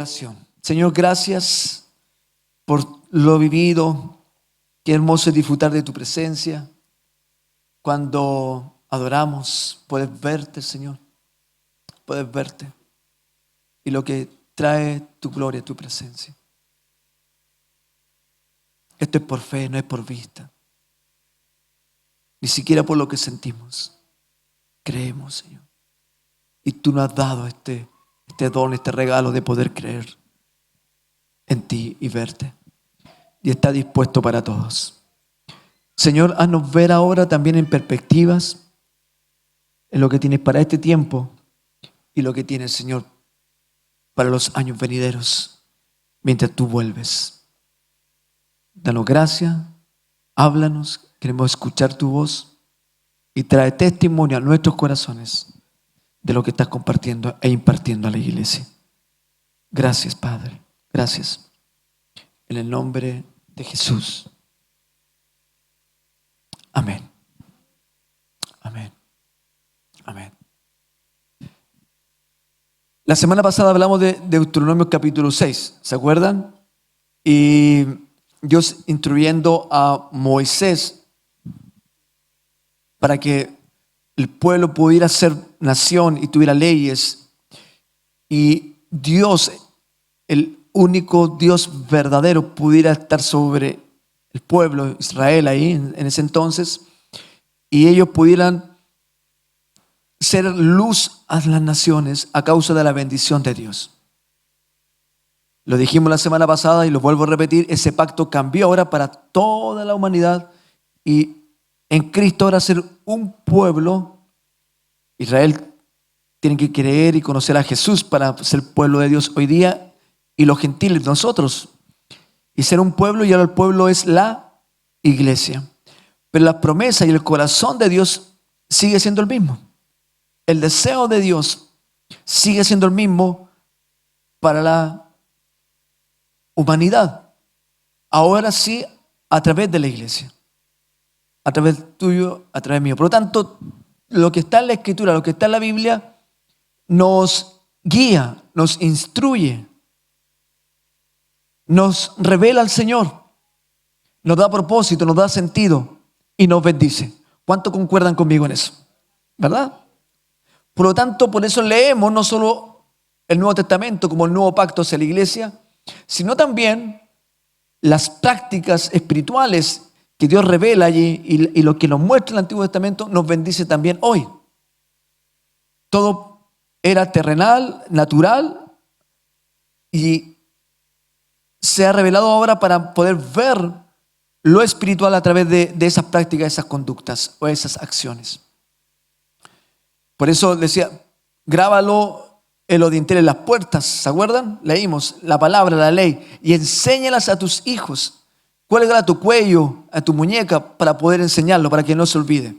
oración. Señor, gracias por lo vivido. Qué hermoso es disfrutar de tu presencia. Cuando adoramos, puedes verte, Señor. Puedes verte. Y lo que trae tu gloria, tu presencia. Esto es por fe, no es por vista. Ni siquiera por lo que sentimos. Creemos, Señor. Y tú nos has dado este don, este regalo de poder creer en ti y verte. Y está dispuesto para todos. Señor, haznos ver ahora también en perspectivas, en lo que tienes para este tiempo y lo que tienes, Señor, para los años venideros, mientras tú vuelves. Danos gracia, háblanos, queremos escuchar tu voz y trae testimonio a nuestros corazones de lo que estás compartiendo e impartiendo a la iglesia. Gracias, Padre. Gracias. En el nombre de Jesús. Amén. Amén. Amén. La semana pasada hablamos de Deuteronomio capítulo 6, ¿se acuerdan? Y Dios instruyendo a Moisés para que el pueblo pudiera ser nación y tuviera leyes. Y Dios, el único Dios verdadero, pudiera estar sobre el pueblo Israel ahí en ese entonces, y ellos pudieran ser luz a las naciones a causa de la bendición de Dios. Lo dijimos la semana pasada y lo vuelvo a repetir, ese pacto cambió ahora para toda la humanidad y en Cristo ahora ser un pueblo. Israel tiene que creer y conocer a Jesús para ser pueblo de Dios hoy día, y los gentiles nosotros, y ser un pueblo, y ahora el pueblo es la iglesia. Pero la promesa y el corazón de Dios sigue siendo el mismo. El deseo de Dios sigue siendo el mismo para la humanidad. Ahora sí, a través de la iglesia. A través tuyo, a través mío. Por lo tanto, lo que está en la Escritura, lo que está en la Biblia, nos guía, nos instruye, nos revela al Señor, nos da propósito, nos da sentido y nos bendice. ¿Cuánto concuerdan conmigo en eso? ¿Verdad? Por lo tanto, por eso leemos no solo el Nuevo Testamento como el nuevo pacto hacia la iglesia, sino también las prácticas espirituales que Dios revela allí y lo que nos muestra el Antiguo Testamento nos bendice también hoy. Todo era terrenal, natural, y se ha revelado ahora para poder ver lo espiritual a través de esas prácticas, esas conductas o esas acciones. Por eso decía, grábalo en los dinteles, en las puertas, ¿se acuerdan? Leímos la palabra, la ley, y enséñalas a tus hijos. Cuélgala a tu cuello, a tu muñeca, para poder enseñarlo, para que no se olvide,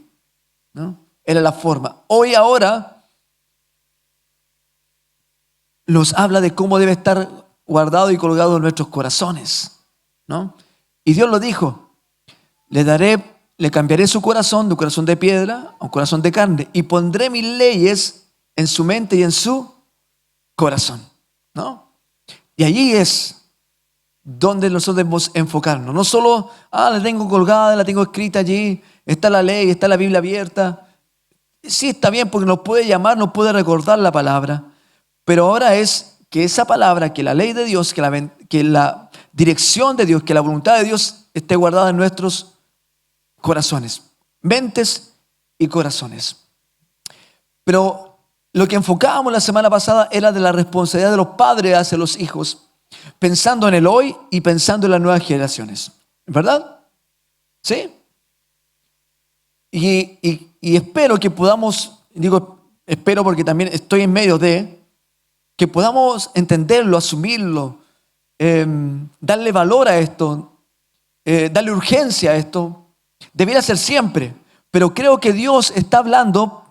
¿no? Era la forma. Hoy, ahora, nos habla de cómo debe estar guardado y colgado en nuestros corazones, ¿no? Y Dios lo dijo, le cambiaré su corazón de un corazón de piedra a un corazón de carne, y pondré mis leyes en su mente y en su corazón, ¿no? Y allí es donde nosotros debemos enfocarnos. No solo, la tengo colgada, la tengo escrita allí, está la ley, está la Biblia abierta. Sí, está bien porque nos puede llamar, nos puede recordar la palabra, pero ahora es que esa palabra, que la ley de Dios, que la dirección de Dios, que la voluntad de Dios esté guardada en nuestros corazones, mentes y corazones. Pero lo que enfocábamos la semana pasada era de la responsabilidad de los padres hacia los hijos, pensando en el hoy y pensando en las nuevas generaciones. ¿Verdad? ¿Sí? Y espero que podamos, digo espero porque también estoy en medio de, que podamos entenderlo, asumirlo, darle valor a esto, darle urgencia a esto. Debería ser siempre, pero creo que Dios está hablando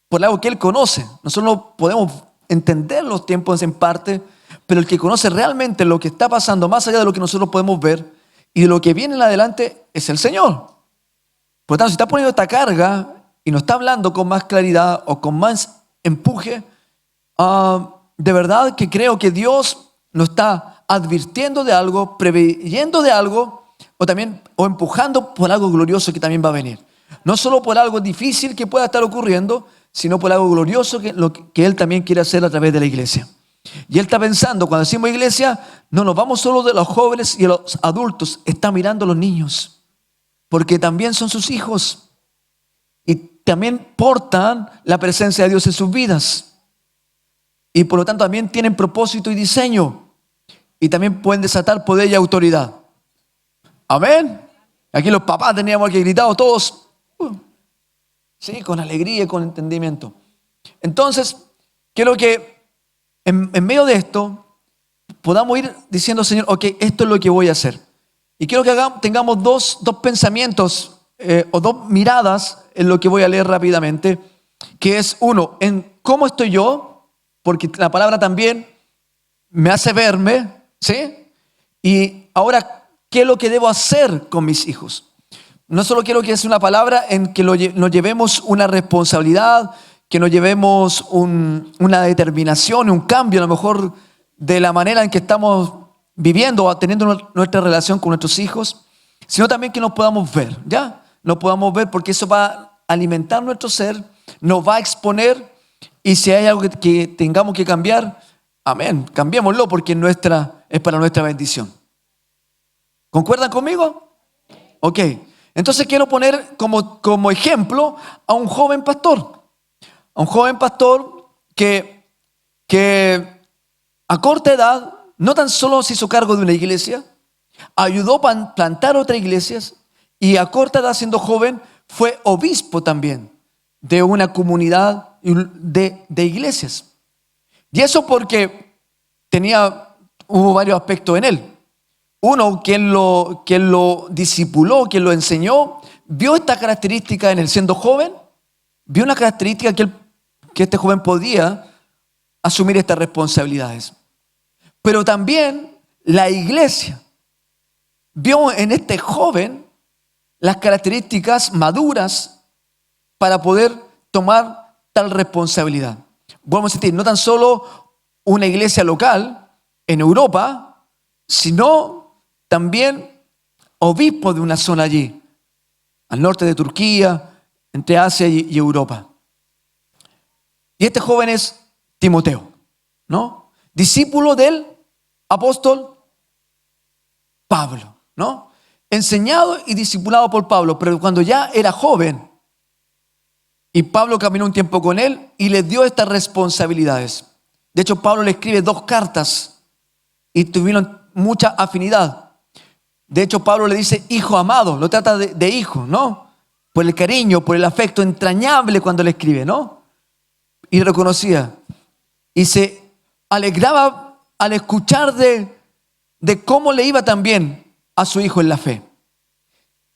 por algo que Él conoce. Nosotros no podemos entender los tiempos en parte, pero el que conoce realmente lo que está pasando más allá de lo que nosotros podemos ver y de lo que viene en adelante es el Señor. Por lo tanto, si está poniendo esta carga y nos está hablando con más claridad o con más empuje, de verdad que creo que Dios nos está advirtiendo de algo, preveyendo de algo, o empujando por algo glorioso que también va a venir. No solo por algo difícil que pueda estar ocurriendo, sino por algo glorioso que Él también quiere hacer a través de la iglesia. Y Él está pensando, cuando decimos iglesia, no nos vamos solo de los jóvenes y de los adultos, está mirando a los niños, porque también son sus hijos y también portan la presencia de Dios en sus vidas. Y por lo tanto también tienen propósito y diseño, y también pueden desatar poder y autoridad. Amén. Aquí los papás teníamos que gritar todos, sí, con alegría y con entendimiento. Entonces, quiero que en medio de esto podamos ir diciendo, Señor, ok, esto es lo que voy a hacer. Y quiero que tengamos dos pensamientos o dos miradas en lo que voy a leer rápidamente, que es uno, en cómo estoy yo, porque la palabra también me hace verme, ¿sí? Y ahora, ¿qué es lo que debo hacer con mis hijos? No solo quiero que sea una palabra en que nos llevemos una responsabilidad, que nos llevemos una determinación, un cambio a lo mejor de la manera en que estamos viviendo o teniendo nuestra relación con nuestros hijos, sino también que nos podamos ver, ¿ya? Nos podamos ver porque eso va a alimentar nuestro ser, nos va a exponer, y si hay algo que tengamos que cambiar, amén, cambiémoslo porque es para nuestra bendición. ¿Concuerdan conmigo? Ok. Entonces quiero poner como ejemplo a un joven pastor. A un joven pastor que a corta edad no tan solo se hizo cargo de una iglesia, ayudó a plantar otras iglesias, y a corta edad, siendo joven, fue obispo también de una comunidad de iglesias. Y eso porque hubo varios aspectos en él. Uno, quien lo discipuló, quien lo enseñó, vio esta característica en él siendo joven, vio una característica que este joven podía asumir estas responsabilidades. Pero también la iglesia vio en este joven las características maduras para poder tomar tal responsabilidad. Vamos a decir, no tan solo una iglesia local en Europa, sino también obispo de una zona allí, al norte de Turquía, entre Asia y Europa. Y este joven es Timoteo, ¿no? Discípulo del apóstol Pablo, ¿no? Enseñado y discipulado por Pablo, pero cuando ya era joven, y Pablo caminó un tiempo con él y le dio estas responsabilidades. De hecho, Pablo le escribe 2 cartas y tuvieron mucha afinidad. De hecho, Pablo le dice hijo amado, lo trata de hijo, ¿no? Por el cariño, por el afecto entrañable cuando le escribe, ¿no? Y reconocía. Y se alegraba al escuchar de cómo le iba también a su hijo en la fe.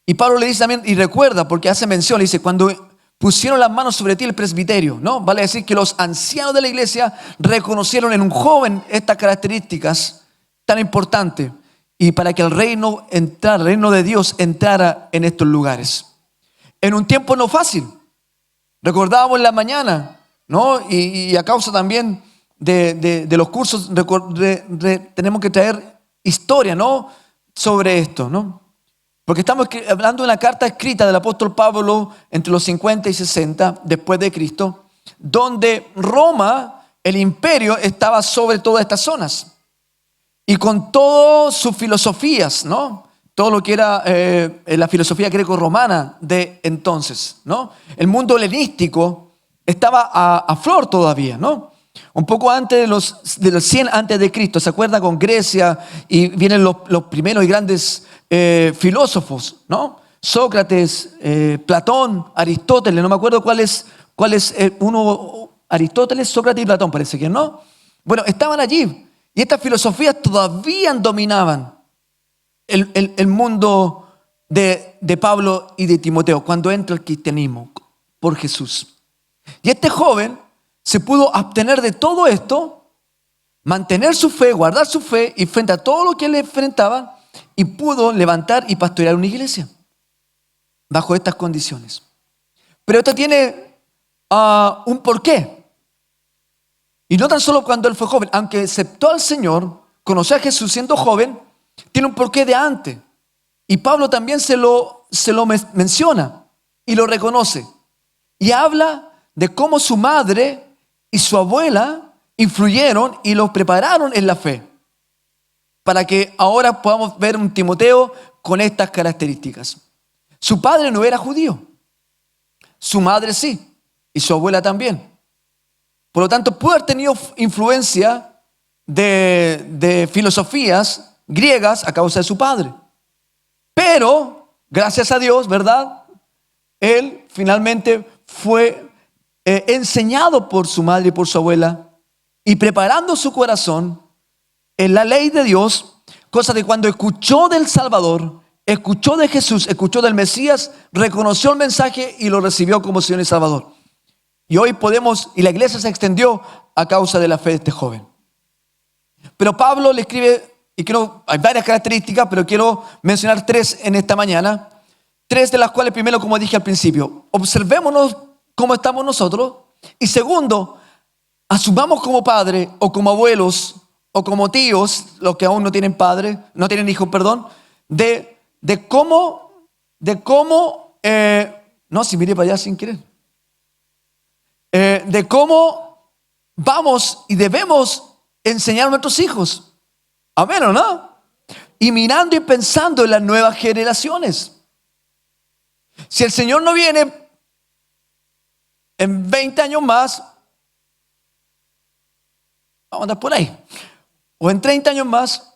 Y Pablo le dice también, y recuerda, porque hace mención, le dice, cuando pusieron las manos sobre ti el presbiterio, ¿no? Vale decir que los ancianos de la iglesia reconocieron en un joven estas características tan importantes, y para que el reino de Dios entrara en estos lugares. En un tiempo no fácil. Recordábamos en la mañana, ¿no? Y a causa también de los cursos, tenemos que traer historia, ¿no? Sobre esto, ¿no? Porque estamos hablando de una carta escrita del apóstol Pablo entre los 50 y 60 después de Cristo, donde Roma, el imperio, estaba sobre todas estas zonas. Y con todas sus filosofías, ¿no? Todo lo que era la filosofía greco-romana de entonces, ¿no? El mundo helenístico estaba a flor todavía, ¿no? Un poco antes de los 100 antes de Cristo, ¿se acuerda? Con Grecia, y vienen los primeros y grandes filósofos, ¿no? Sócrates, Platón, Aristóteles, no me acuerdo cuál es uno, Aristóteles, Sócrates y Platón, parece que no. Bueno, estaban allí, y estas filosofías todavía dominaban el mundo de Pablo y de Timoteo cuando entra el cristianismo por Jesús. Y este joven se pudo abstener de todo esto, mantener su fe, guardar su fe, y frente a todo lo que le enfrentaban, y pudo levantar y pastorear una iglesia bajo estas condiciones. Pero esto tiene un porqué. Y no tan solo cuando él fue joven, aunque aceptó al Señor, conoció a Jesús siendo joven, tiene un porqué de antes. Y Pablo también se lo menciona y lo reconoce. Y habla de cómo su madre y su abuela influyeron y los prepararon en la fe. Para que ahora podamos ver un Timoteo con estas características. Su padre no era judío. Su madre sí. Y su abuela también. Por lo tanto, pudo haber tenido influencia de filosofías griegas a causa de su padre. Pero, gracias a Dios, ¿verdad? Él finalmente fue enseñado por su madre y por su abuela y preparando su corazón en la ley de Dios, cosa de cuando escuchó del Salvador, escuchó de Jesús, escuchó del Mesías, reconoció el mensaje y lo recibió como Señor y Salvador. Y hoy podemos, y la iglesia se extendió a causa de la fe de este joven. Pero Pablo le escribe, y hay varias características, pero quiero mencionar 3 en esta mañana. 3 de las cuales, primero, como dije al principio, observémonos cómo estamos nosotros. Y segundo, asumamos como padres o como abuelos o como tíos, los que aún no tienen padres, no tienen hijos, perdón, de cómo, no, si miré para allá sin querer, de cómo vamos y debemos enseñar a nuestros hijos. Amén, ¿o no? Y mirando y pensando en las nuevas generaciones. Si el Señor no viene en 20 años más, vamos a andar por ahí, o en 30 años más,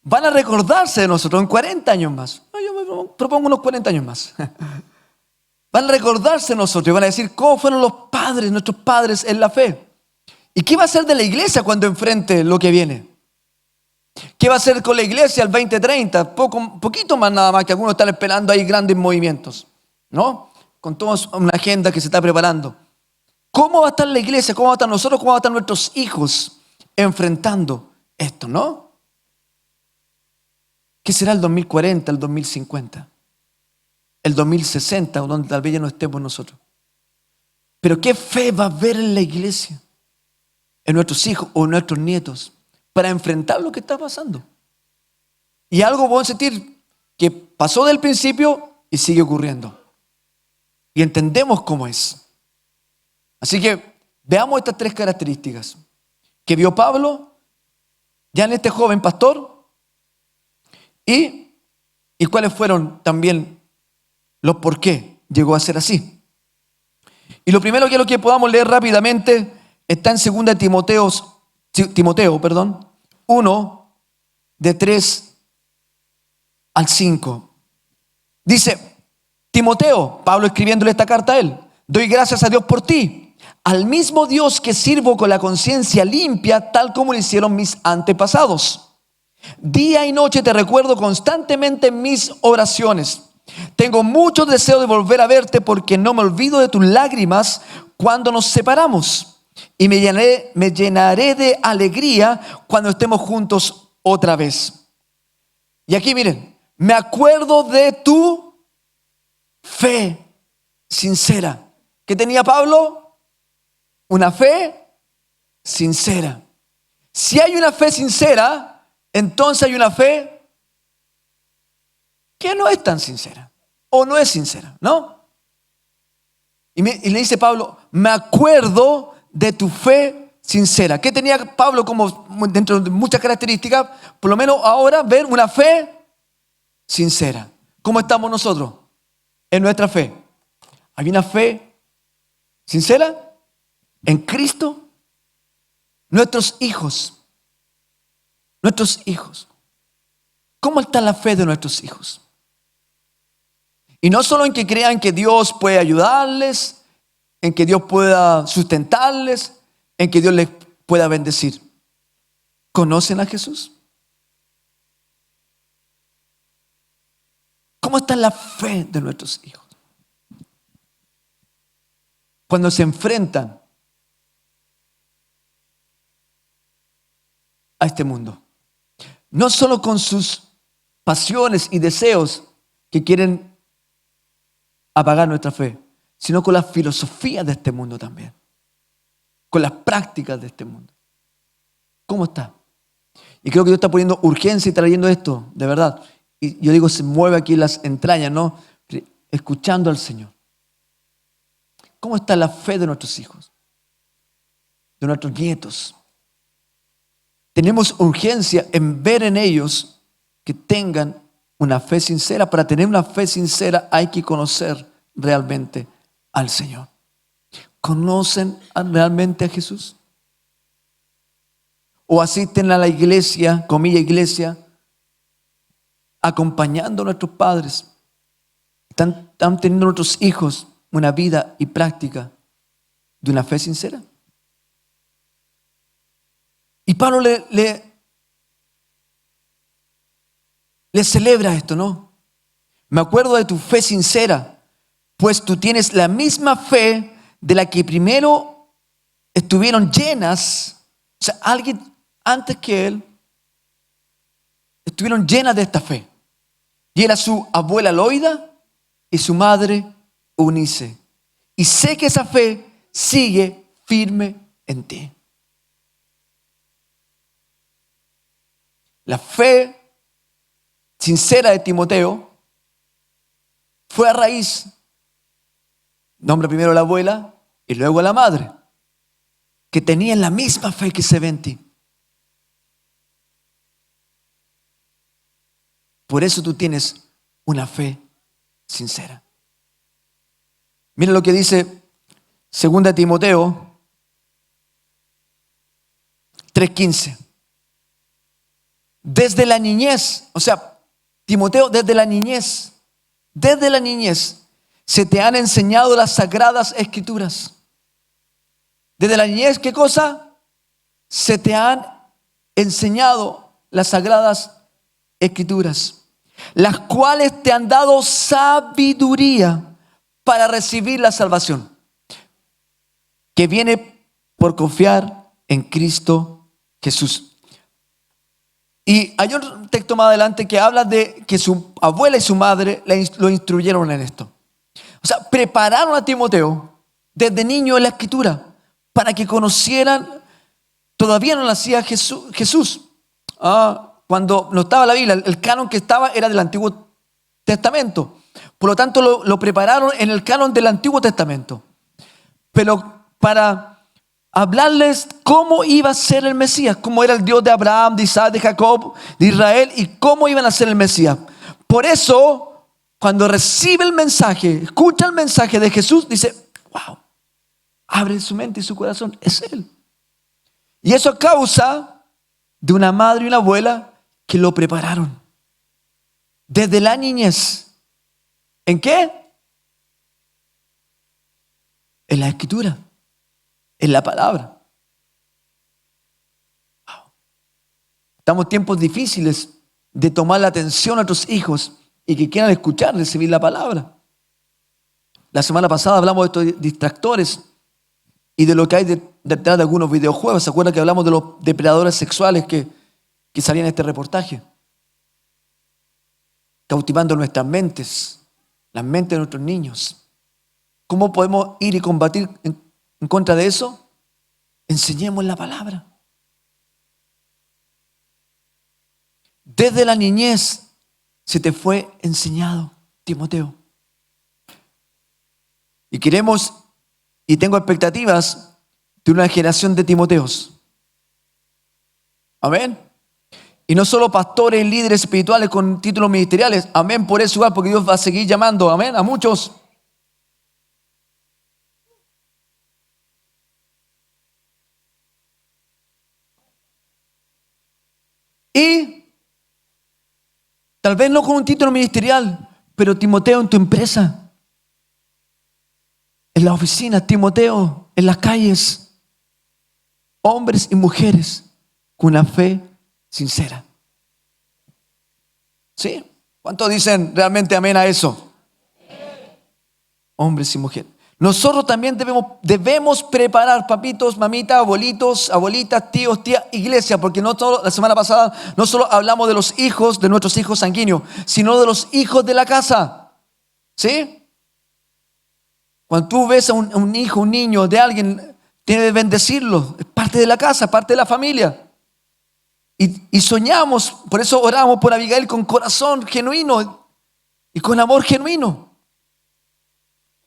van a recordarse de nosotros, en 40 años más. No, yo me propongo unos 40 años más. Van a recordarse de nosotros y van a decir cómo fueron los padres, nuestros padres en la fe. ¿Y qué va a hacer de la iglesia cuando enfrente lo que viene? ¿Qué va a hacer con la iglesia al 2030? Poquito más nada más, que algunos están esperando ahí grandes movimientos, ¿no? Con toda una agenda que se está preparando. ¿Cómo va a estar la iglesia? ¿Cómo va a estar nosotros? ¿Cómo van a estar nuestros hijos enfrentando esto, no? ¿Qué será el 2040, el 2050? El 2060, donde tal vez ya no estemos nosotros. Pero ¿qué fe va a haber en la iglesia? En nuestros hijos o en nuestros nietos para enfrentar lo que está pasando. Y algo podemos sentir que pasó del principio y sigue ocurriendo. Y entendemos cómo es. Así que veamos estas 3 características que vio Pablo ya en este joven pastor y cuáles fueron también los por qué llegó a ser así. Y lo primero que es lo que podamos leer rápidamente está en 2 Timoteo, 1, de 3 al 5. Dice, Timoteo, Pablo escribiéndole esta carta a él, doy gracias a Dios por ti, al mismo Dios que sirvo con la conciencia limpia, tal como lo hicieron mis antepasados. Día y noche te recuerdo constantemente en mis oraciones. Tengo mucho deseo de volver a verte porque no me olvido de tus lágrimas cuando nos separamos. Y me llenaré de alegría cuando estemos juntos otra vez. Y aquí miren, me acuerdo de tu fe sincera. ¿Qué tenía Pablo? Una fe sincera. Si hay una fe sincera, entonces hay una fe que no es tan sincera o no es sincera, ¿no? Y le dice Pablo, me acuerdo de tu fe sincera. ¿Qué tenía Pablo como dentro de muchas características? Por lo menos ahora ver una fe sincera. ¿Cómo estamos nosotros en nuestra fe? ¿Hay una fe sincera en Cristo? Nuestros hijos. ¿Cómo está la fe de nuestros hijos? Y no solo en que crean que Dios puede ayudarles, en que Dios pueda sustentarles, en que Dios les pueda bendecir. ¿Conocen a Jesús? ¿Cómo está la fe de nuestros hijos? Cuando se enfrentan a este mundo. No solo con sus pasiones y deseos que quieren apagar nuestra fe, sino con las filosofías de este mundo también, con las prácticas de este mundo. ¿Cómo está? Y creo que Dios está poniendo urgencia y trayendo esto, de verdad. Y yo digo, se mueve aquí las entrañas, ¿no? Escuchando al Señor. ¿Cómo está la fe de nuestros hijos? De nuestros nietos. Tenemos urgencia en ver en ellos que tengan una fe sincera. Para tener una fe sincera hay que conocer realmente al Señor. ¿Conocen realmente a Jesús? ¿O asisten a la iglesia, comilla iglesia, acompañando a nuestros padres? ¿Están teniendo nuestros hijos una vida y práctica de una fe sincera? Y Pablo le celebra esto, ¿no? Me acuerdo de tu fe sincera, pues tú tienes la misma fe de la que primero estuvieron llenas. O sea, alguien antes que él estuvieron llenas de esta fe. Y era su abuela Loida y su madre Eunice. Y sé que esa fe sigue firme en ti. La fe sincera de Timoteo fue a raíz, nombra primero a la abuela y luego a la madre, que tenían la misma fe que se ve en ti. Por eso tú tienes una fe sincera. Miren lo que dice 2 Timoteo 3:15. Desde la niñez, o sea, Timoteo, desde la niñez, se te han enseñado las sagradas escrituras. Desde la niñez, ¿qué cosa? Se te han enseñado las sagradas escrituras, las cuales te han dado sabiduría para recibir la salvación, que viene por confiar en Cristo Jesús. Y hay un texto más adelante que habla de que su abuela y su madre lo instruyeron en esto. O sea, prepararon a Timoteo desde niño en la escritura para que conocieran. Todavía no nacía Jesús. Cuando no estaba la Biblia, el canon que estaba era del Antiguo Testamento. Por lo tanto, lo prepararon en el canon del Antiguo Testamento. Pero para hablarles cómo iba a ser el Mesías, cómo era el Dios de Abraham, de Isaac, de Jacob, de Israel, y cómo iban a ser el Mesías. Por eso, cuando recibe el mensaje, escucha el mensaje de Jesús, dice, wow, abre su mente y su corazón, es Él. Y eso a causa de una madre y una abuela que lo prepararon desde la niñez. ¿En qué? En la escritura, en la palabra. Wow. Estamos en tiempos difíciles de tomar la atención a nuestros hijos y que quieran escuchar, recibir la palabra. La semana pasada hablamos de estos distractores y de lo que hay detrás de algunos videojuegos. ¿Se acuerdan que hablamos de los depredadores sexuales que salían en este reportaje? Cautivando nuestras mentes, las mentes de nuestros niños. ¿Cómo podemos ir y combatir en contra de eso? Enseñemos la palabra. Desde la niñez se te fue enseñado, Timoteo. Y queremos, y tengo expectativas de una generación de Timoteos. Amén. Y no solo pastores y líderes espirituales con títulos ministeriales. Amén por eso, porque Dios va a seguir llamando, amén, a muchos. Y tal vez no con un título ministerial, pero Timoteo en tu empresa, en la oficina, Timoteo en las calles, hombres y mujeres con una fe sincera. ¿Sí? ¿Cuántos dicen realmente amén a eso? Hombres y mujeres. Nosotros también debemos preparar, papitos, mamitas, abuelitos, abuelitas, tíos, tías, iglesia, porque no solo, la semana pasada no solo hablamos de los hijos, de nuestros hijos sanguíneos, sino de los hijos de la casa. ¿Sí? Cuando tú ves a un hijo, un niño de alguien, tienes que bendecirlo. Es parte de la casa, parte de la familia. Y soñamos, por eso oramos por Abigail con corazón genuino y con amor genuino,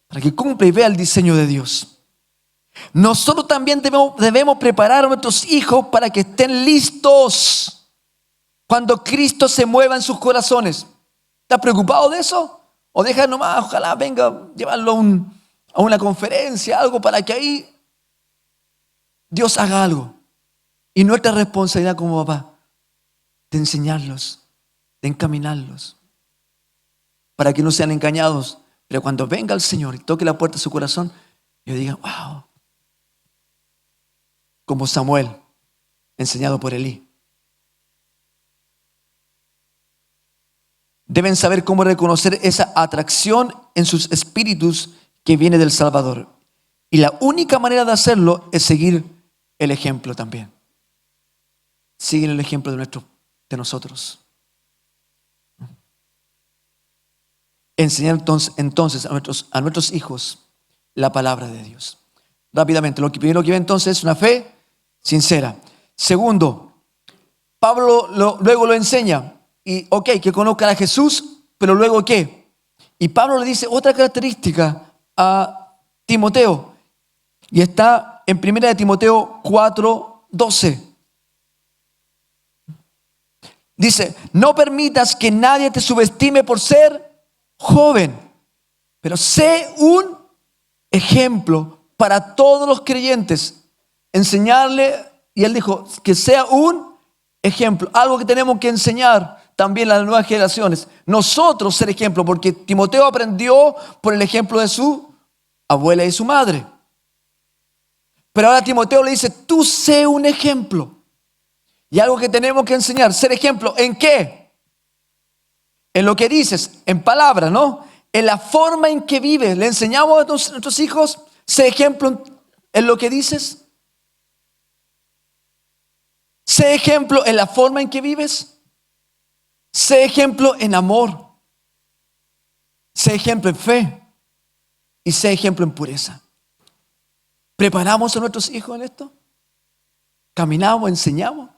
para que cumpla y vea el diseño de Dios. Nosotros también debemos preparar a nuestros hijos para que estén listos cuando Cristo se mueva en sus corazones. ¿Estás preocupado de eso? O deja nomás, ojalá venga, llevarlo a una conferencia, algo para que ahí Dios haga algo. Y nuestra responsabilidad como papá, de enseñarlos, de encaminarlos, para que no sean engañados. Pero cuando venga el Señor y toque la puerta de su corazón, yo diga, wow, como Samuel, enseñado por Elí. Deben saber cómo reconocer esa atracción en sus espíritus que viene del Salvador. Y la única manera de hacerlo es seguir el ejemplo también. Siguen el ejemplo de nosotros. Enseñar entonces a nuestros hijos la palabra de Dios. Rápidamente, lo primero que ve entonces es una fe sincera. Segundo, Pablo luego lo enseña. Y que conozcan a Jesús, pero luego ¿qué? Y Pablo le dice otra característica a Timoteo. Y está en 1 de Timoteo 4:12. Dice, no permitas que nadie te subestime por ser joven, pero sé un ejemplo para todos los creyentes. Enseñarle, y él dijo, que sea un ejemplo, algo que tenemos que enseñar también a las nuevas generaciones. Nosotros ser ejemplo, porque Timoteo aprendió por el ejemplo de su abuela y su madre. Pero ahora Timoteo le dice, tú sé un ejemplo. Y algo que tenemos que enseñar, ser ejemplo, ¿en qué? En lo que dices, en palabras, ¿no? En la forma en que vives. Le enseñamos a nuestros hijos, sé ejemplo en lo que dices. Sé ejemplo en la forma en que vives. Sé ejemplo en amor. Sé ejemplo en fe. Y sé ejemplo en pureza. ¿Preparamos a nuestros hijos en esto? ¿Caminamos, enseñamos?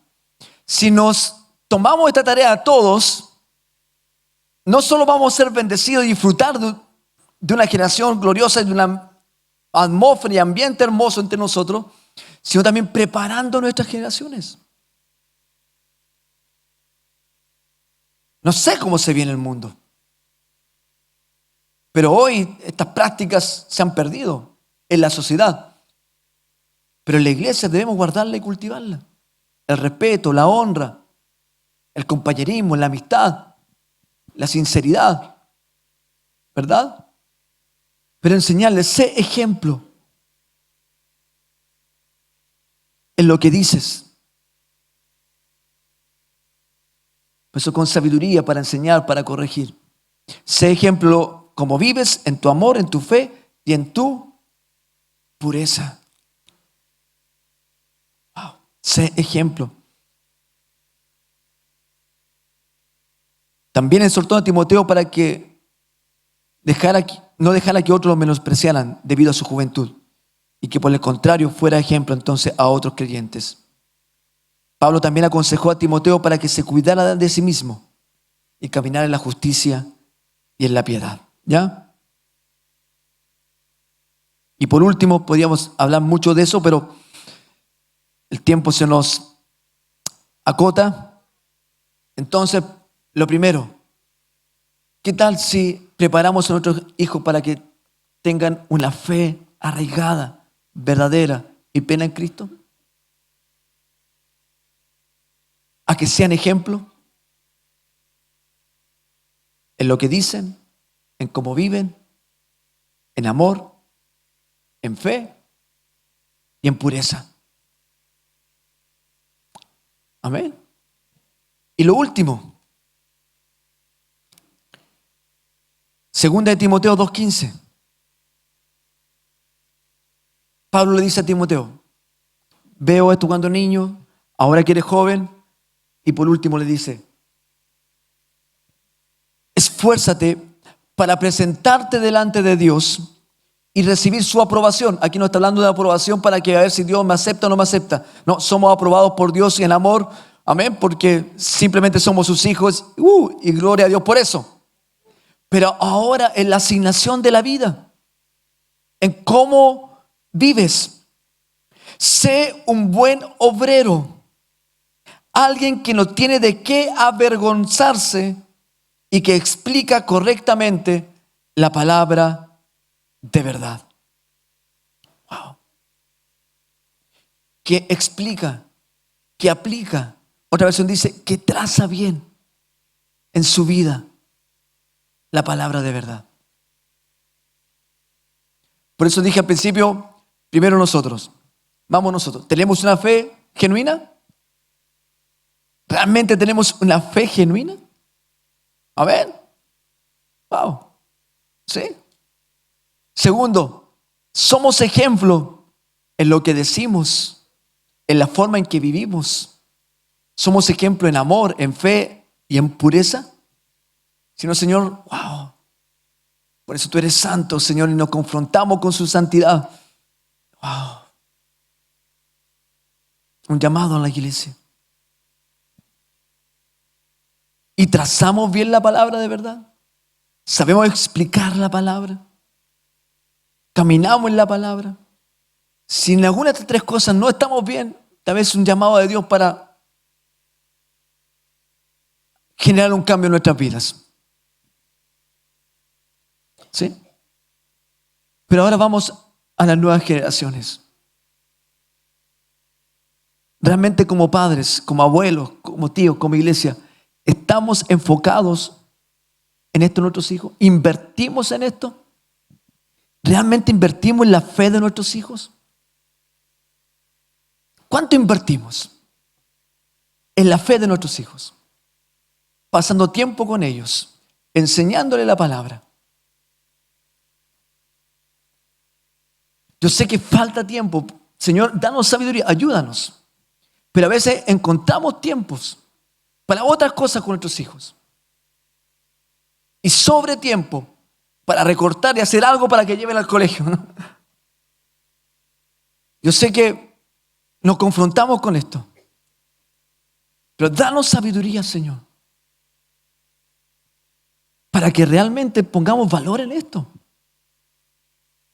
Si nos tomamos esta tarea a todos, no solo vamos a ser bendecidos y disfrutar de una generación gloriosa y de una atmósfera y ambiente hermoso entre nosotros, sino también preparando nuestras generaciones. No sé cómo se viene el mundo, pero hoy estas prácticas se han perdido en la sociedad. Pero en la iglesia debemos guardarla y cultivarla. El respeto, la honra, el compañerismo, la amistad, la sinceridad, ¿verdad? Pero enseñarles, sé ejemplo en lo que dices. Por eso con sabiduría para enseñar, para corregir. Sé ejemplo como vives en tu amor, en tu fe y en tu pureza. Wow. Sé ejemplo. También exhortó a Timoteo para que no dejara que otros lo menospreciaran debido a su juventud y que por el contrario fuera ejemplo entonces a otros creyentes. Pablo también aconsejó a Timoteo para que se cuidara de sí mismo y caminara en la justicia y en la piedad. ¿Ya? Y por último, podríamos hablar mucho de eso, pero el tiempo se nos acota. Entonces, lo primero, ¿qué tal si preparamos a nuestros hijos para que tengan una fe arraigada, verdadera y plena en Cristo? A que sean ejemplo en lo que dicen, en cómo viven, en amor, en fe y en pureza. Amén. Y lo último, 2 de Timoteo 2:15. Pablo le dice a Timoteo, veo esto cuando niño, ahora que eres joven. Y por último le dice, esfuérzate para presentarte delante de Dios y recibir su aprobación. Aquí no está hablando de aprobación para que a ver si Dios me acepta o no me acepta. No, somos aprobados por Dios en amor Amén, porque simplemente somos sus hijos y gloria a Dios por eso. Pero ahora en la asignación de la vida, en cómo vives, sé un buen obrero, alguien que no tiene de qué avergonzarse y que explica correctamente la palabra de verdad. Wow. Que explica, que aplica. Otra versión dice que traza bien en su vida la palabra de verdad. Por eso dije al principio, primero nosotros. Vamos nosotros. ¿Tenemos una fe genuina? ¿Realmente tenemos una fe genuina? A ver. Wow. ¿Sí? Segundo, somos ejemplo en lo que decimos, en la forma en que vivimos. Somos ejemplo en amor, en fe y en pureza. Si no, Señor, wow. Por eso tú eres santo, Señor, y nos confrontamos con su santidad. Wow. Un llamado a la iglesia. Y trazamos bien la palabra de verdad. Sabemos explicar la palabra. Caminamos en la palabra. Si en alguna de estas tres cosas no estamos bien, tal vez es un llamado de Dios para generar un cambio en nuestras vidas. ¿Sí? Pero ahora vamos a las nuevas generaciones. Realmente como padres, como abuelos, como tíos, como iglesia, ¿estamos enfocados en esto nuestros hijos? ¿Invertimos en esto? ¿Realmente invertimos en la fe de nuestros hijos? ¿Cuánto invertimos en la fe de nuestros hijos? Pasando tiempo con ellos, enseñándoles la palabra. Yo sé que falta tiempo. Señor, danos sabiduría, ayúdanos. Pero a veces encontramos tiempos para otras cosas con nuestros hijos. Y sobre tiempo para recortar y hacer algo para que lleven al colegio, ¿no? Yo sé que nos confrontamos con esto. Pero danos sabiduría, Señor, para que realmente pongamos valor en esto.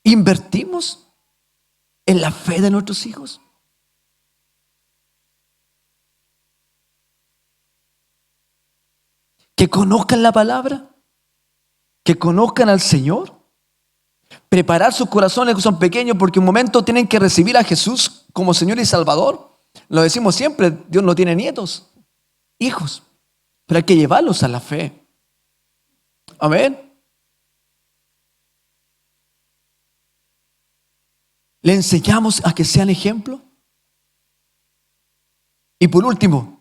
¿Invertimos en la fe de nuestros hijos? Que conozcan la palabra, que conozcan al Señor, preparar sus corazones que son pequeños porque un momento tienen que recibir a Jesús como Señor y Salvador. Lo decimos siempre, Dios no tiene nietos, hijos, pero hay que llevarlos a la fe. Amén. Le enseñamos a que sean ejemplo. Y por último,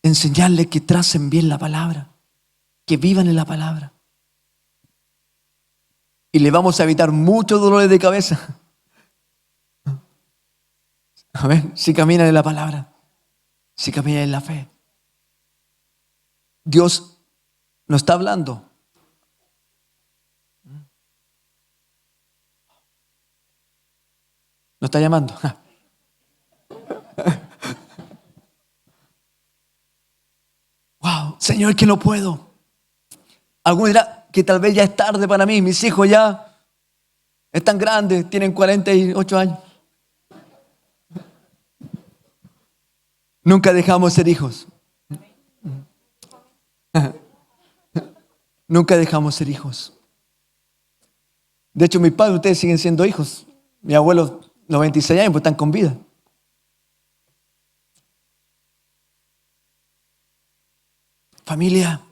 enseñarles que tracen bien la palabra, que vivan en la palabra. Y le vamos a evitar muchos dolores de cabeza. Amén. Si caminan en la palabra, si caminan en la fe. Dios nos está hablando. Nos está llamando. Wow, Señor, que no puedo. Alguno dirá que tal vez ya es tarde para mí. Mis hijos ya están grandes, tienen 48 años. Nunca dejamos ser hijos. Nunca dejamos ser hijos. De hecho, mis padres, ustedes siguen siendo hijos. Mi abuelo, 96 años, pues están con vida. Familia.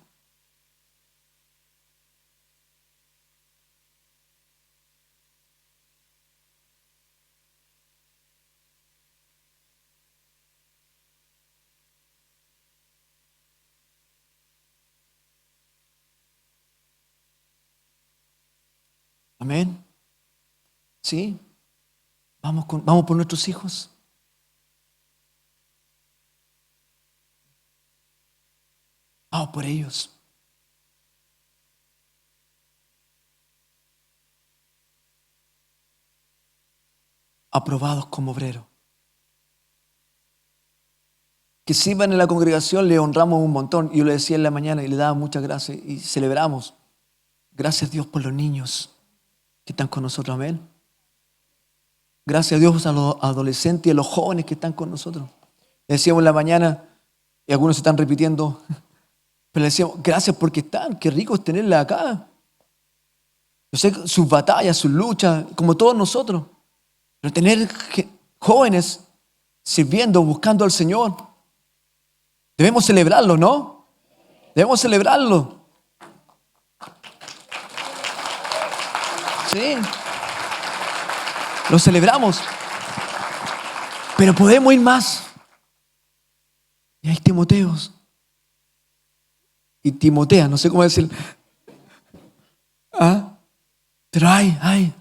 Amén. Sí. Vamos por nuestros hijos. Vamos por ellos. Aprobados como obrero. que sirvan en la congregación, le honramos un montón. Y yo le decía en la mañana y le daba muchas gracias y celebramos. Gracias a Dios por los niños que están con nosotros, amén. Gracias a Dios a los adolescentes y a los jóvenes que están con nosotros. Le decíamos en la mañana, y algunos se están repitiendo, pero le decíamos, gracias porque están, qué rico es tenerla acá. Yo sé sus batallas, sus luchas, como todos nosotros. Pero tener jóvenes sirviendo, buscando al Señor, debemos celebrarlo, ¿no? Debemos celebrarlo. Sí. Lo celebramos. Pero podemos ir más. Y hay Timoteos. Y Timotea, no sé cómo decir. ¿Ah? Pero hay.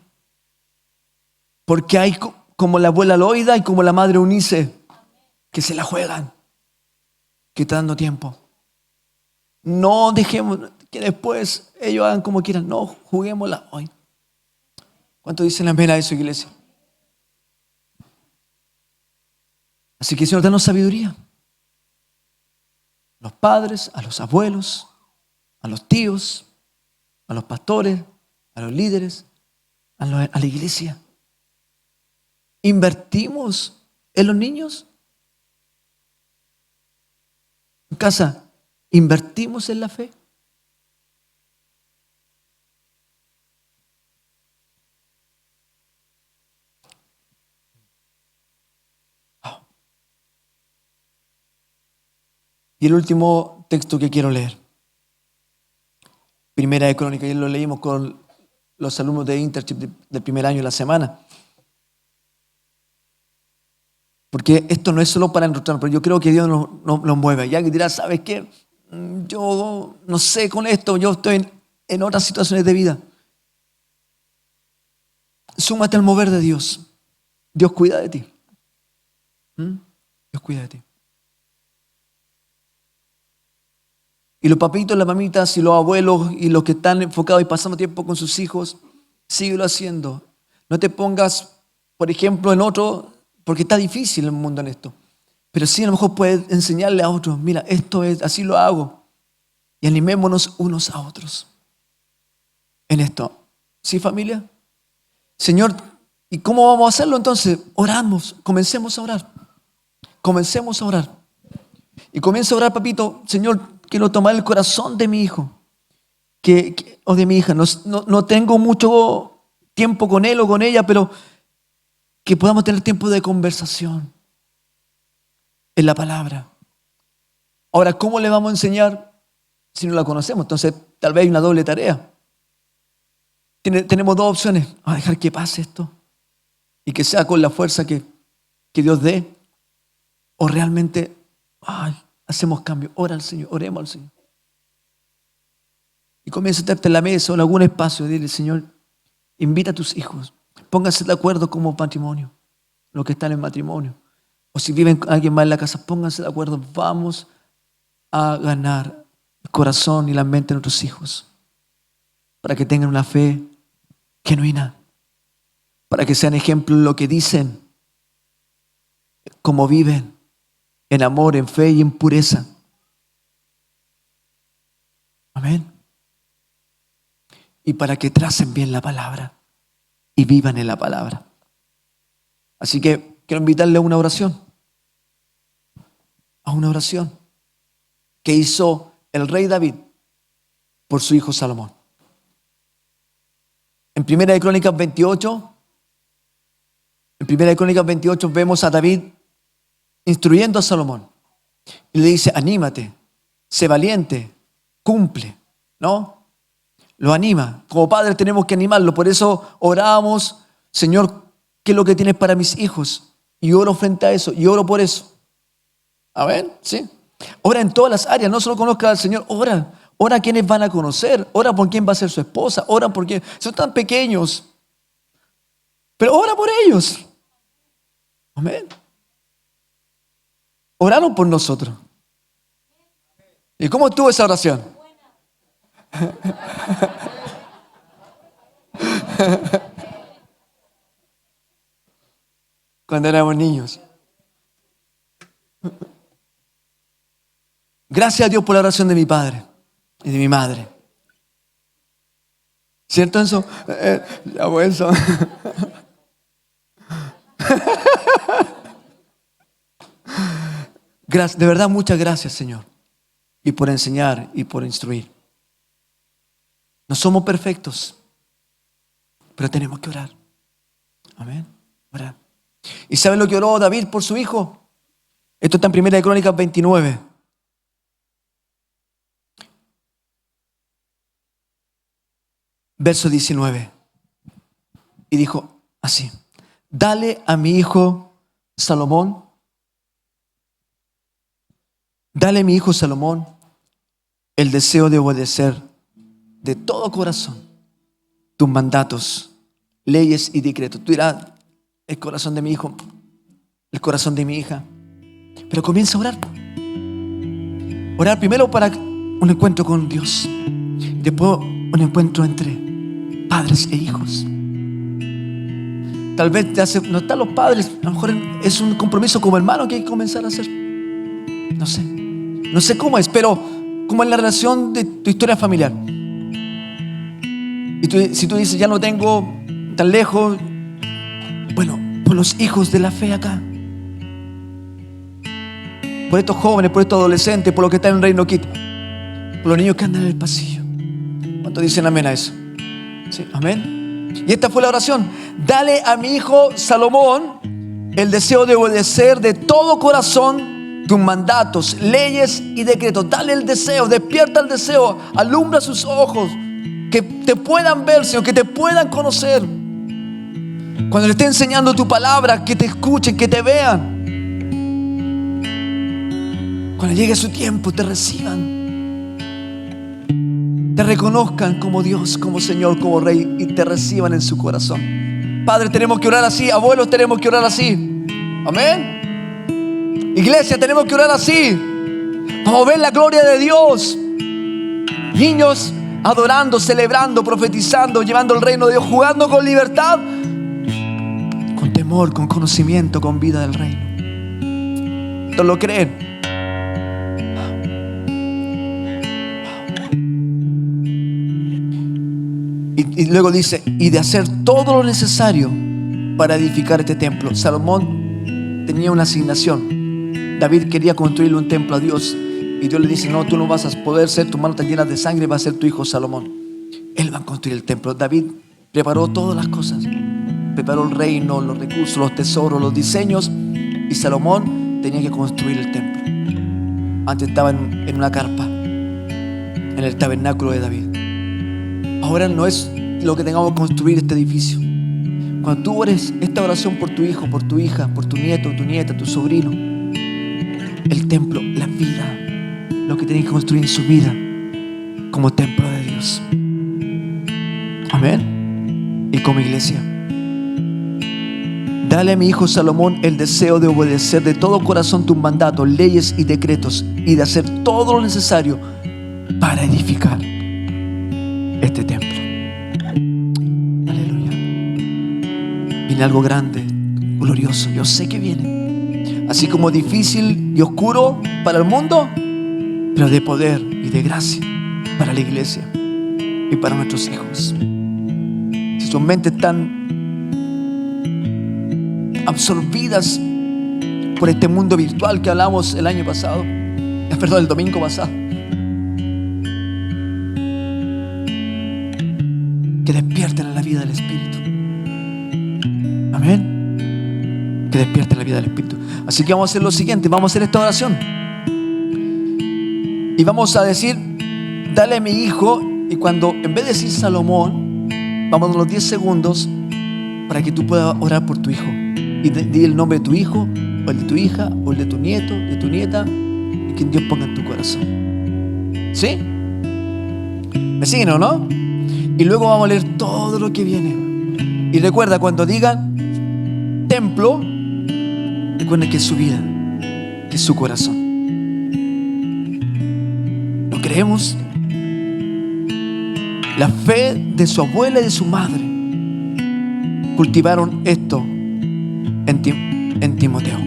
Porque hay como la abuela Loida y como la madre Eunice, que se la juegan, que están dando tiempo. No dejemos que después ellos hagan como quieran. No, juguémosla hoy. ¿Cuánto dicen amén a eso, iglesia? Así que Señor, danos sabiduría. A los padres, a los abuelos, a los tíos, a los pastores, a los líderes, a la iglesia. ¿Invertimos en los niños? En casa, ¿invertimos en la fe? Y el último texto que quiero leer. Primera de Crónicas, y lo leímos con los alumnos de internship del primer año de la semana. Porque esto no es solo para enrostrar, pero yo creo que Dios nos mueve. Y alguien dirá, ¿sabes qué? Yo no sé con esto, yo estoy en otras situaciones de vida. Súmate al mover de Dios. Dios cuida de ti. Dios cuida de ti. Y los papitos, las mamitas y los abuelos y los que están enfocados y pasando tiempo con sus hijos, síguelo haciendo. No te pongas, por ejemplo, en otro, porque está difícil el mundo en esto. Pero sí a lo mejor puedes enseñarle a otros, mira, esto es, así lo hago. Y animémonos unos a otros en esto. ¿Sí, familia? Señor, ¿y cómo vamos a hacerlo entonces? Oramos, comencemos a orar. Comencemos a orar. Y comienza a orar, papito, Señor, quiero tomar el corazón de mi hijo o de mi hija. No tengo mucho tiempo con él o con ella, pero que podamos tener tiempo de conversación en la palabra. Ahora, ¿cómo le vamos a enseñar si no la conocemos? Entonces, tal vez hay una doble tarea. Tenemos dos opciones. Vamos a dejar que pase esto y que sea con la fuerza que Dios dé. O realmente hacemos cambio. Ora al Señor, oremos al Señor. Y comienza a sentarte en la mesa o en algún espacio. Dile, Señor, invita a tus hijos. Pónganse de acuerdo como matrimonio, los que están en matrimonio. O si viven alguien más en la casa, pónganse de acuerdo. Vamos a ganar el corazón y la mente de nuestros hijos. Para que tengan una fe genuina. Para que sean ejemplo en lo que dicen, cómo viven, en amor, en fe y en pureza. Amén. Y para que tracen bien la palabra y vivan en la palabra. Así que quiero invitarle a una oración. A una oración que hizo el rey David por su hijo Salomón. En Primera de Crónicas 28, vemos a David instruyendo a Salomón. Y le dice, anímate, sé valiente, cumple, ¿no? Lo anima. Como padres tenemos que animarlo. Por eso oramos, Señor, ¿qué es lo que tienes para mis hijos? Y oro frente a eso, y oro por eso. Amén, ¿sí? Ora en todas las áreas, no solo conozca al Señor, ora. Ora a quienes van a conocer, ora por quién va a ser su esposa, ora por quién. Son tan pequeños, pero ora por ellos. Amén. Oraron por nosotros. ¿Y cómo estuvo esa oración? Cuando éramos niños. Gracias a Dios por la oración de mi padre y de mi madre. ¿Cierto eso? Ya pues eso. Gracias, de verdad, muchas gracias, Señor. Y por enseñar y por instruir. No somos perfectos, pero tenemos que orar. Amén. Orar. ¿Y saben lo que oró David por su hijo? Esto está en 1 Crónicas 29. Verso 19. Y dijo así: dale a mi hijo Salomón, dale a mi hijo Salomón el deseo de obedecer de todo corazón tus mandatos, leyes y decretos. Tú dirás, el corazón de mi hijo, el corazón de mi hija. Pero comienza a orar. Orar primero para un encuentro con Dios. Después un encuentro entre padres e hijos. Tal vez no están los padres. A lo mejor es un compromiso como hermano que hay que comenzar a hacer. No sé. No sé cómo es, pero como es la relación de tu historia familiar. Y si tú dices, ya no tengo tan lejos, bueno, por los hijos de la fe acá, por estos jóvenes, por estos adolescentes, por los que están en el Reino Kit, por los niños que andan en el pasillo. ¿Cuántos dicen amén a eso? ¿Sí? Amén. Y esta fue la oración: dale a mi hijo Salomón el deseo de obedecer de todo corazón tus mandatos, leyes y decretos. Dale el deseo, despierta el deseo, alumbra sus ojos, que te puedan ver, Señor, que te puedan conocer. Cuando le esté enseñando tu palabra, que te escuchen, que te vean. Cuando llegue su tiempo, te reciban, te reconozcan como Dios, como Señor, como Rey, y te reciban en su corazón. Padre, tenemos que orar así. Abuelos, tenemos que orar así. Amén. Iglesia, tenemos que orar así. Vamos a ver la gloria de Dios. Niños adorando, celebrando, profetizando, llevando el reino de Dios, jugando con libertad, con temor, con conocimiento, con vida del reino. ¿Todos lo creen? Y luego dice, y de hacer todo lo necesario para edificar este templo. Salomón tenía una asignación. David quería construirle un templo a Dios. Y Dios le dice, no, tú no vas a poder ser, tus manos están llenas de sangre, va a ser tu hijo Salomón. Él va a construir el templo. David preparó todas las cosas. Preparó el reino, los recursos, los tesoros, los diseños. Y Salomón tenía que construir el templo. Antes estaba en una carpa, en el tabernáculo de David. Ahora no es lo que tengamos que construir este edificio. Cuando tú ores esta oración por tu hijo, por tu hija, por tu nieto, tu nieta, tu sobrino, el templo, la vida, lo que tienes que construir en su vida como templo de Dios. Amén. Y como iglesia, dale a mi hijo Salomón el deseo de obedecer de todo corazón tus mandatos, leyes y decretos, y de hacer todo lo necesario para edificar este templo. Aleluya. Viene algo grande, glorioso. Yo sé que viene. Así como difícil y oscuro para el mundo, pero de poder y de gracia para la iglesia y para nuestros hijos. Si sus mentes están absorbidas por este mundo virtual que hablamos el año pasado, perdón, el domingo pasado, que despierten en la vida del Espíritu. Amén. Que despierten la vida del Espíritu. Así que vamos a hacer lo siguiente, vamos a hacer esta oración y vamos a decir, dale a mi hijo. Y cuando en vez de decir Salomón, vamos a dar los 10 segundos para que tú puedas orar por tu hijo y di el nombre de tu hijo o el de tu hija o el de tu nieto, de tu nieta, y que Dios ponga en tu corazón. ¿Sí? ¿Me siguen o no? Y luego vamos a leer todo lo que viene. Y recuerda, cuando digan templo, recuerden que es su vida, que es su corazón. ¿Lo creemos? La fe de su abuela y de su madre cultivaron esto en Timoteo.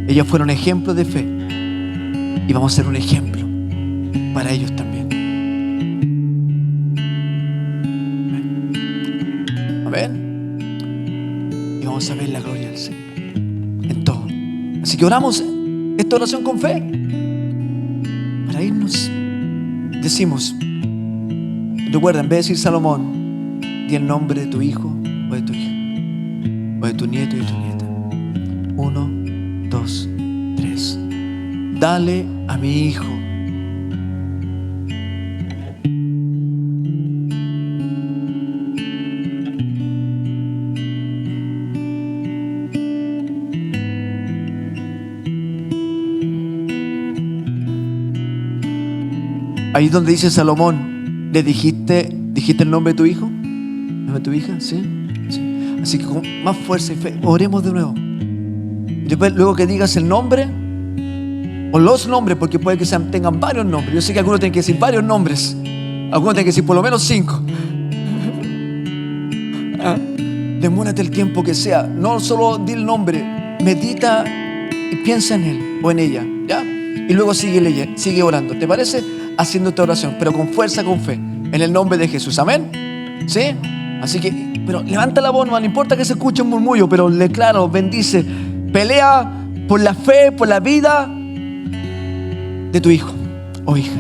Ellas fueron ejemplos de fe. y vamos a ser un ejemplo para ellos también. Amén. Y vamos a ver la gloria del Señor en todo. Así que oramos esta oración con fe. Para irnos, decimos, recuerda, en vez de decir Salomón, di el nombre de tu hijo o de tu hija, o de tu nieto y de tu nieta. 1, 2, 3. Dale a mi hijo. Ahí donde dice Salomón, ¿le dijiste el nombre de tu hijo? ¿El nombre de tu hija? ¿Sí? Sí. Así que con más fuerza y fe, oremos de nuevo. Y después, luego que digas el nombre o los nombres, porque puede que tengan varios nombres. Yo sé que algunos tienen que decir varios nombres, algunos tienen que decir por lo menos 5. Demórate el tiempo que sea. No solo di el nombre, medita y piensa en él o en ella, ¿ya? Y luego sigue orando. ¿Te parece? Haciendo esta oración, pero con fuerza, con fe, en el nombre de Jesús. Amén. ¿Sí? Así que, pero levanta la voz, no importa que se escuche un murmullo, pero declaro, bendice, pelea por la fe, por la vida de tu hijo o hija.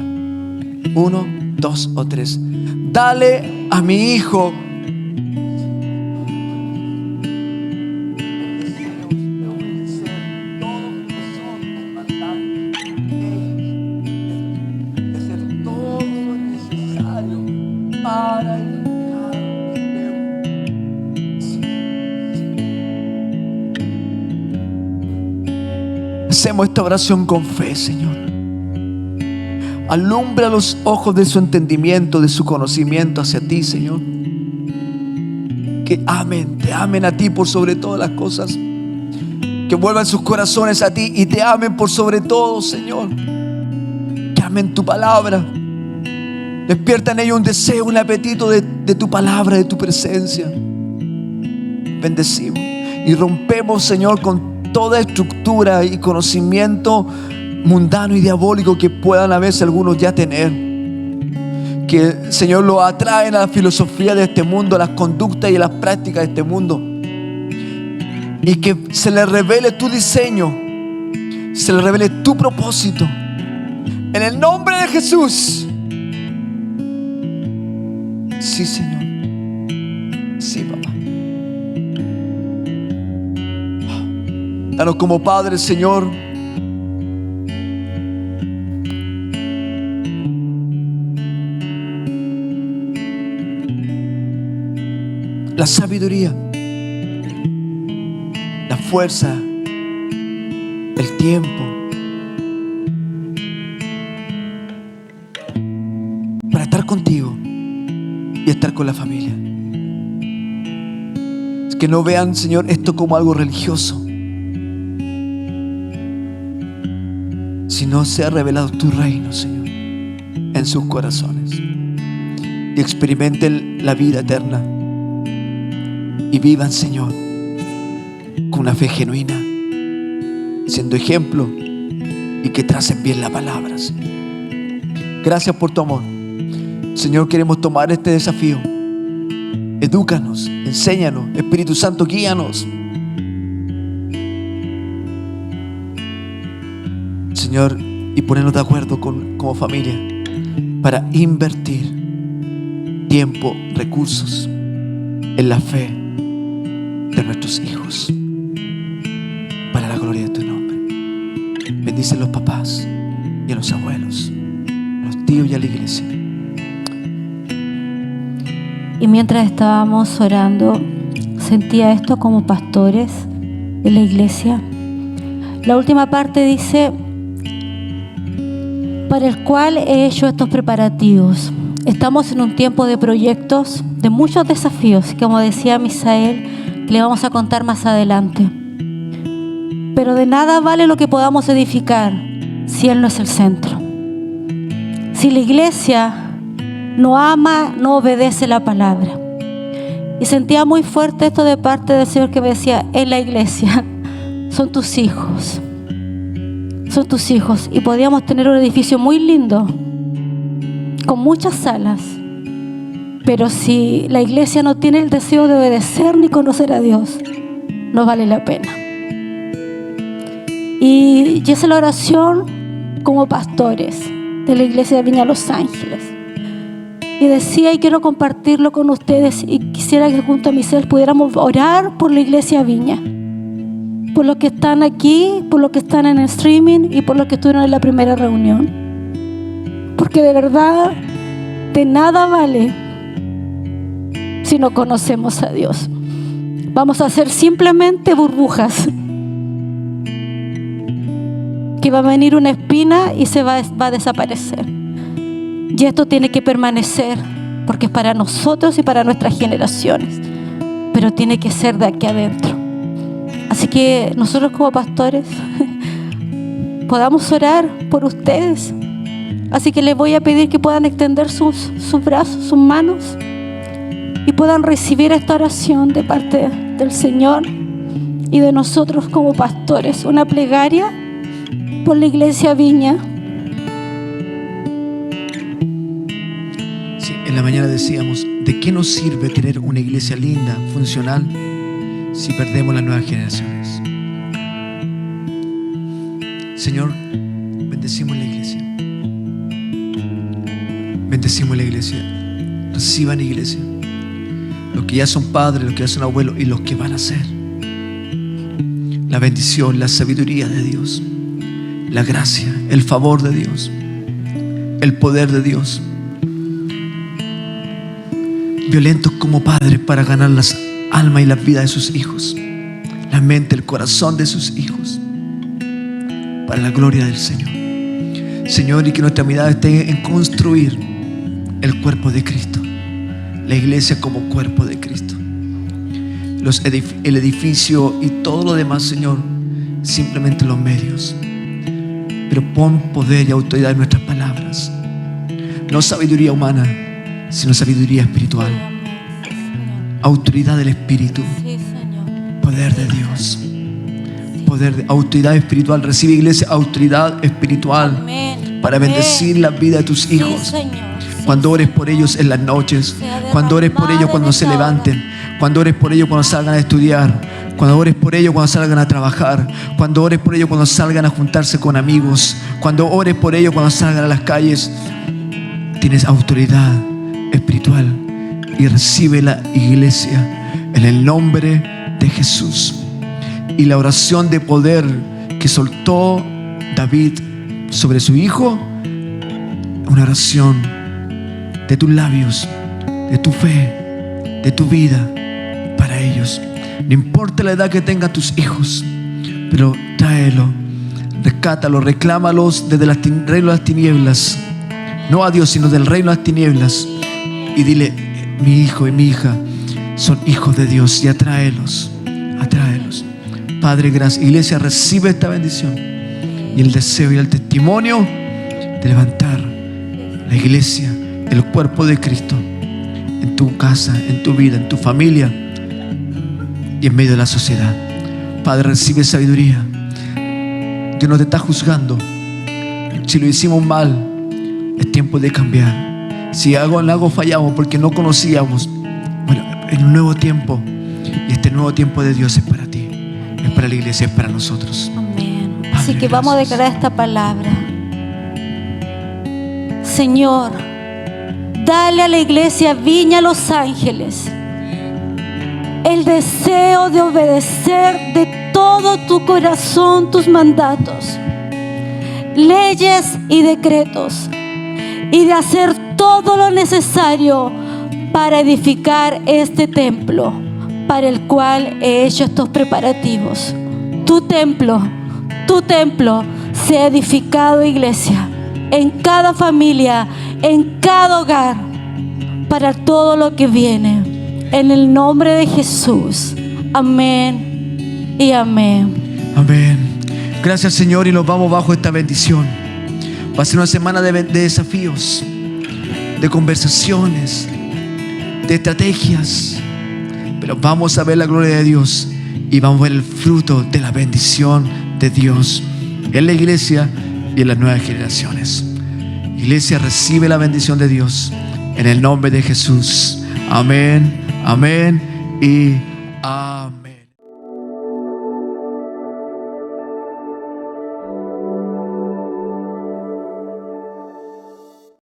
1, 2 o 3. Dale a mi hijo. Hacemos esta oración con fe, Señor. Alumbra los ojos de su entendimiento, de su conocimiento hacia ti, Señor. Que te amen a ti por sobre todas las cosas. Que vuelvan sus corazones a ti y te amen por sobre todo, Señor. Que amen tu palabra. Despierta en ellos un deseo, un apetito de tu palabra, de tu presencia. Bendecimos y rompemos, Señor, con toda estructura y conocimiento mundano y diabólico que puedan a veces algunos ya tener. Que, Señor, lo atraen a la filosofía de este mundo, a las conductas y a las prácticas de este mundo. Y que se les revele tu diseño, se les revele tu propósito. En el nombre de Jesús. Sí, Señor. Sí, papá. Danos como Padre, Señor, la sabiduría, la fuerza, el tiempo para estar contigo y estar con la familia. Es que no vean, Señor, esto como algo religioso, sino sea revelado tu reino, Señor, en sus corazones, y experimenten la vida eterna y vivan, Señor, con una fe genuina, siendo ejemplo y que tracen bien la palabra, Señor. Gracias por tu amor, Señor. Queremos tomar este desafío. Edúcanos, enséñanos, Espíritu Santo, guíanos, Señor, y ponernos de acuerdo como familia para invertir tiempo, recursos en la fe de nuestros hijos, para la gloria de tu nombre. Bendice a los papás y a los abuelos, a los tíos y a la iglesia. Y mientras estábamos orando, sentía esto como pastores de la iglesia. La última parte dice: para el cual he hecho estos preparativos. Estamos en un tiempo de proyectos, de muchos desafíos, como decía Misael, que le vamos a contar más adelante. Pero de nada vale lo que podamos edificar si Él no es el centro. Si la iglesia no ama, no obedece la palabra. Y sentía muy fuerte esto de parte del Señor, que me decía: en la iglesia son tus hijos, son tus hijos y podíamos tener un edificio muy lindo, con muchas salas. Pero si la iglesia no tiene el deseo de obedecer ni conocer a Dios, no vale la pena. Y hice la oración como pastores de la iglesia de Viña Los Ángeles. Y decía, y quiero compartirlo con ustedes, y quisiera que junto a Michelle pudiéramos orar por la iglesia Viña, por los que están aquí, por los que están en el streaming y por los que estuvieron en la primera reunión. Porque de verdad, de nada vale si no conocemos a Dios. Vamos a ser simplemente burbujas, que va a venir una espina y se va a desaparecer. Y esto tiene que permanecer, porque es para nosotros y para nuestras generaciones, pero tiene que ser de aquí adentro. Así que nosotros como pastores podamos orar por ustedes. Así que les voy a pedir que puedan extender sus brazos, sus manos, y puedan recibir esta oración de parte del Señor y de nosotros como pastores. Una plegaria por la iglesia Viña. Sí, en la mañana decíamos, ¿de qué nos sirve tener una iglesia linda, funcional, si perdemos las nuevas generaciones? Señor, bendecimos la iglesia. Bendecimos la iglesia. Reciban iglesia. Los que ya son padres, los que ya son abuelos y los que van a ser. La bendición, la sabiduría de Dios, la gracia, el favor de Dios, el poder de Dios. Violentos como padres para ganar las almas y las vidas de sus hijos, la mente, el corazón de sus hijos, para la gloria del Señor. Señor, y que nuestra mirada esté en construir el cuerpo de Cristo, la iglesia como cuerpo de Cristo. El edificio y todo lo demás, Señor, simplemente los medios. Pero pon poder y autoridad en nuestras palabras. No sabiduría humana, sino sabiduría espiritual. Autoridad del Espíritu. Poder de Dios. Autoridad espiritual. Recibe, iglesia, autoridad espiritual para bendecir la vida de tus hijos. Cuando ores por ellos en las noches, cuando ores por ellos cuando se levanten, cuando ores por ellos cuando salgan a estudiar, cuando ores por ellos cuando salgan a trabajar, cuando ores por ellos cuando salgan a juntarse con amigos, cuando ores por ellos cuando salgan a las calles. Tienes autoridad espiritual y recibe la iglesia en el nombre de Jesús. Y la oración de poder que soltó David sobre su hijo, una oración de tus labios, de tu fe, de tu vida para ellos. No importa la edad que tengan tus hijos, pero tráelo, rescátalo, reclámalos desde el reino de las tinieblas, no a Dios, sino del reino de las tinieblas, y dile: mi hijo y mi hija son hijos de Dios, y atráelos. Padre, gracias. Iglesia, recibe esta bendición y el deseo y el testimonio de levantar la iglesia, el cuerpo de Cristo, en tu casa, en tu vida, en tu familia y en medio de la sociedad. Padre, recibe sabiduría. Dios no te está juzgando. Si lo hicimos mal, es tiempo de cambiar. Si en algo fallamos porque no conocíamos, bueno, en un nuevo tiempo, y este nuevo tiempo de Dios es para ti, es para la iglesia, es para nosotros. Amén. Padre, Así que vamos a declarar esta palabra. Señor, dale a la iglesia Viña Los Ángeles el deseo de obedecer de todo tu corazón tus mandatos, leyes y decretos, y de hacer todo lo necesario para edificar este templo para el cual he hecho estos preparativos. Tu templo sea edificado, iglesia, en cada familia, en cada hogar, para todo lo que viene. En el nombre de Jesús. Amén y amén. Amén. Gracias, Señor, y nos vamos bajo esta bendición. Va a ser una semana de desafíos, de conversaciones, de estrategias, pero vamos a ver la gloria de Dios y vamos a ver el fruto de la bendición de Dios en la iglesia y en las nuevas generaciones. Iglesia, recibe la bendición de Dios en el nombre de Jesús. Amén, amén y amén.